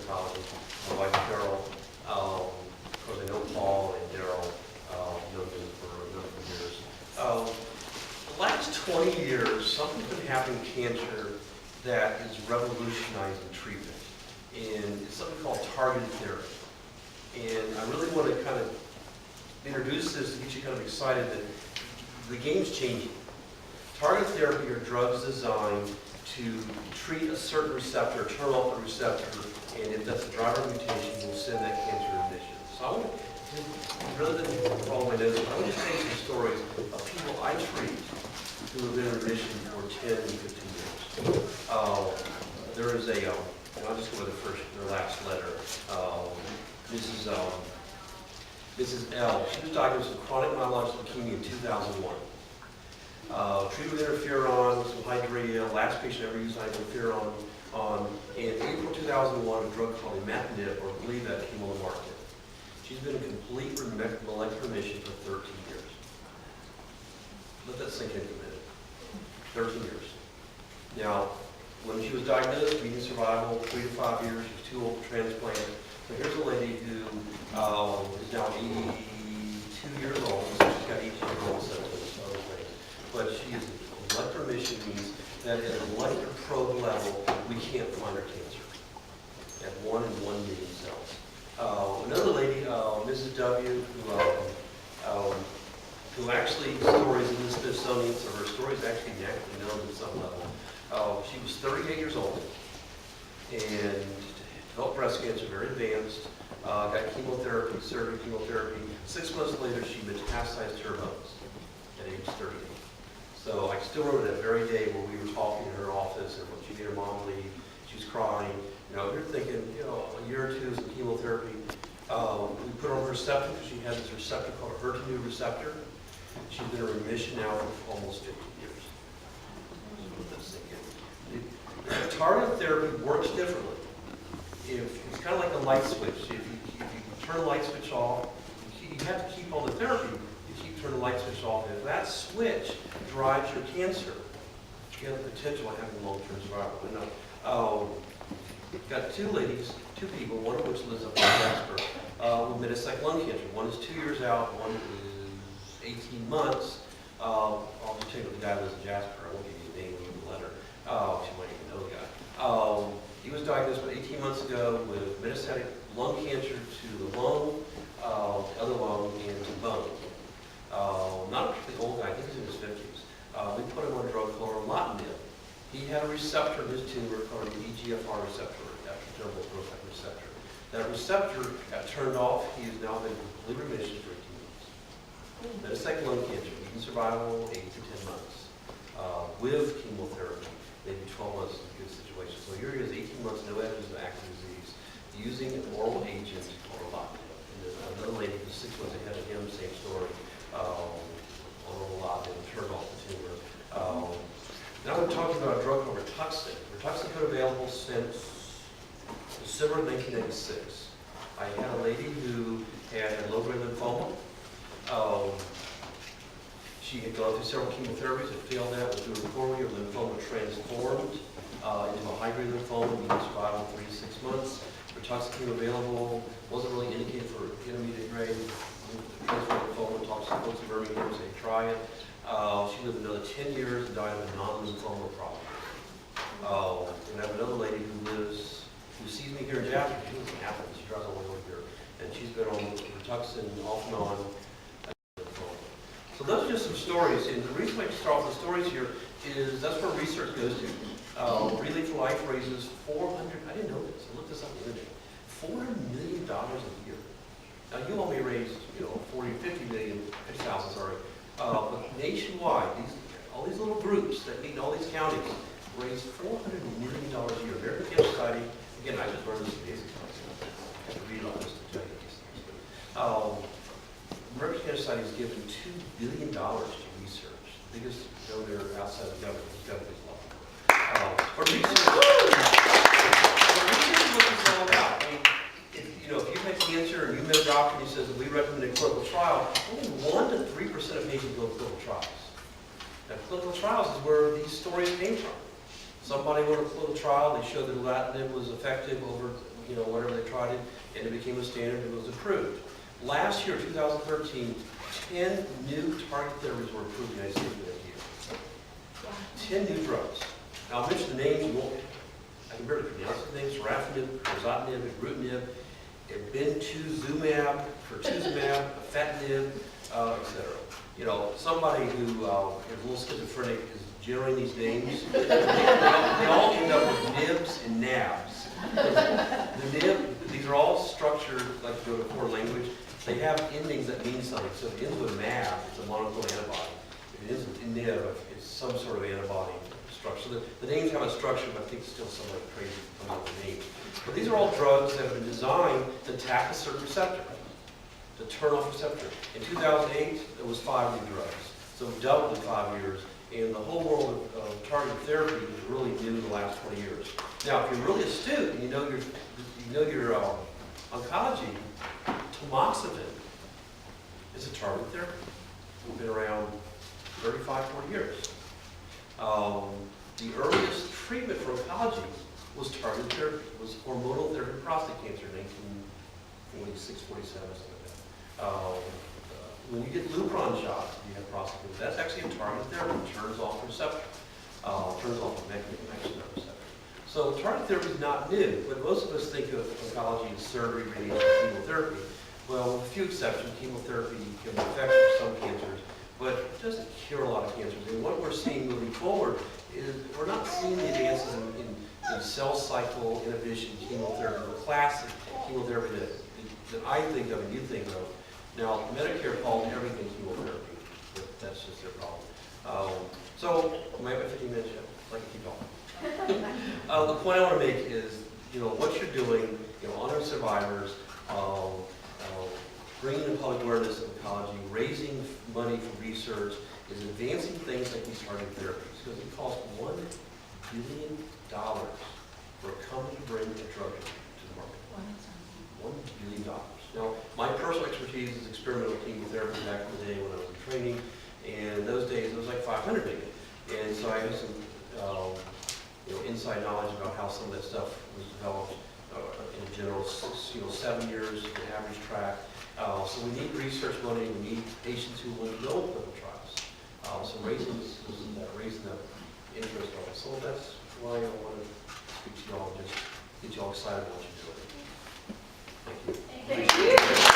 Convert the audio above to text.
hematology. My wife Carol, of course I know Paul and Daryl, known them for years. The last 20 years, something's been happening in cancer that is revolutionizing treatment. And it's something called targeted therapy. And I really want to kind of introduce this to get you kind of excited that the game's changing. Targeted therapy are drugs designed to treat a certain receptor, turn off the receptor, and if that's a driver mutation, will send that cancer to remission. So I want to, rather than follow my notes, I want to tell you some stories of people I treat who have been in remission for 10 and 15 years. There is a, I'll just go with their last letter. Mrs. L. She was diagnosed with chronic myeloid leukemia in 2001. Treated with interferon, some hydrea, last patient ever used interferon on, in April 2001, a drug called imatinib, or Gleevec, came on the market. She's been in complete molecular remission for 13 years. Let that sink in for a minute. 13 years. Now, when she was diagnosed, median survival, 3 to 5 years, she was too old for transplant. So here's a lady who is now 82 years old, so she's got 18-year-old symptoms, other things. But she is in molecular remission, means that at a molecular probe level, we can't find her cancer at 1 in 1 million cells. Another lady, Mrs. W, who actually stories in the Smithsonian, so her story is actually nationally known at some level. She was 38 years old and developed breast cancer, very advanced, got chemotherapy, surgery chemotherapy. 6 months later, she metastasized to her bones at age 38. So I still remember that very day when we were talking in her office and when she made her mom leave, she was crying. You know, you're thinking, you know, a year or two of some chemotherapy. We put her on her receptor because she has this receptor called a HER2 receptor. She's been in remission now for almost 50 years. Targeted therapy works differently. It's kind of like a light switch. If you turn the light switch off, you have to keep on the therapy. You keep turning the light switch off. And if that switch drives your cancer, you have the potential of having long-term survival. Got two people, one of which lives up in Jasper, with metastatic lung cancer. One is 2 years out, one is 18 months. I'll just tell you what the guy lives in Jasper. I won't give you a name, leave the letter. She might even know the guy. He was diagnosed about 18 months ago with metastatic lung cancer to the lung, the other lung, and to bone. Not a particularly old guy, I think he's in his 50s. We put him on a drug called erlotinib. He had a receptor in his tumor called the EGFR receptor, epithelial growth factor receptor. That receptor got turned off. He has now been in complete remission for 18 months. Metastatic lung cancer, median survival 8 to 10 months. With chemotherapy, maybe 12 months is a good situation. So here he is, 18 months, no evidence of active disease, using an oral agent called erlotinib. And there's another lady who's 6 months ahead of him, same story, on erlotinib, turned off the tumor. Now we're talking about a drug called Rituxan. Rituxan has been available since December 1996. I had a lady who had low-grade lymphoma. She had gone through several chemotherapies and failed that, was doing poorly. Her lymphoma transformed into a high-grade lymphoma, median survival 3 to 6 months. Rituxan came available, wasn't really indicated for intermediate grade. Transformed lymphoma, talked to some folks in Birmingham, say try it. She lived another 10 years and died of a non-lymphoma problem. And I have another lady who sees me here in Jasper. She lives in Athens. She drives all the way over here. And she's been on Rituxan off and on. So those are just some stories. And the reason I start off the stories here is that's where research goes to. Relay for Life raises I didn't know this. I looked this up the other day. $400 million a year. Now you all may raise, 40, 50 million, 50,000, sorry. But nationwide, all these little groups that meet in all these counties raise $400 million a year. American Cancer Society, again, I just learned this in basic science. I have to read all this to tell you these things. American Cancer Society has given $2 billion to research. The biggest donor outside of government is government's law. For research, is what it's all about. I mean, if you've had cancer and you met a doctor and he says that we recommend a clinical trial, only 1 to 3% of patients go to clinical trials. Now, clinical trials is where these stories came from. Somebody went to a clinical trial, they showed that erlotinib was effective over whatever they tried it, and it became a standard and was approved. Last year, 2013, 10 new target therapies were approved in the United States that year. 10 new drugs. Now, I'll mention the names. I can barely pronounce the names: sorafenib, crizotinib, ibrutinib, obinutuzumab, pertuzumab, afatinib, etc. Somebody who is a little schizophrenic is generating these names. They all end up with nibs and nabs. The nib, these are all structured like you go to foreign language. They have endings that mean something. So if it ends with mab, it's a monoclonal antibody. If it ends with nib, it's some sort of antibody structure. So the names have a structure, but I think it's still somewhat crazy to come up with names. But these are all drugs that have been designed to attack a certain receptor, to turn off receptor. In 2008, there was 5 new drugs. So we doubled in 5 years. And the whole world of targeted therapy is really new in the last 20 years. Now, if you're really astute and you know your oncology, tamoxifen is a targeted therapy. It's been around 35, 40 years. The earliest treatment for oncology was targeted therapy. It was hormonal therapy for prostate cancer in 1946, 47, something like that. When you get Lupron shots, you have prostate cancer. That's actually a targeted therapy. It turns off the receptor, turns off the mechanism of action of the receptor. So targeted therapy is not new, but most of us think of oncology as surgery, radiation, chemotherapy. Well, with a few exceptions, chemotherapy can be effective for some cancers, but it doesn't cure a lot of cancers. And what we're seeing moving forward is we're not seeing the advances in cell cycle inhibition chemotherapy, the classic chemotherapy that I think of and you think of. Now, Medicare calls everything chemotherapy, but that's just their problem. So, I have 15 minutes yet. I'd like to keep going. The point I want to make is, what you're doing, honoring survivors, bringing the public awareness of oncology, raising money for research, is advancing things like these targeted therapies, because it costs $1 billion for a company to bring a drug to the market. $1 billion. Now, my personal expertise is experimental chemotherapy back in the day when I was in training, and in those days it was like 500 million. And so I have some inside knowledge about how some of that stuff was developed in general, 7 years, the average track. So we need research money, we need patients who want to go to clinical trials. So raising the interest on it. So that's why I want to speak to you all, just get you all excited about what you're doing. Thank you. Thank you.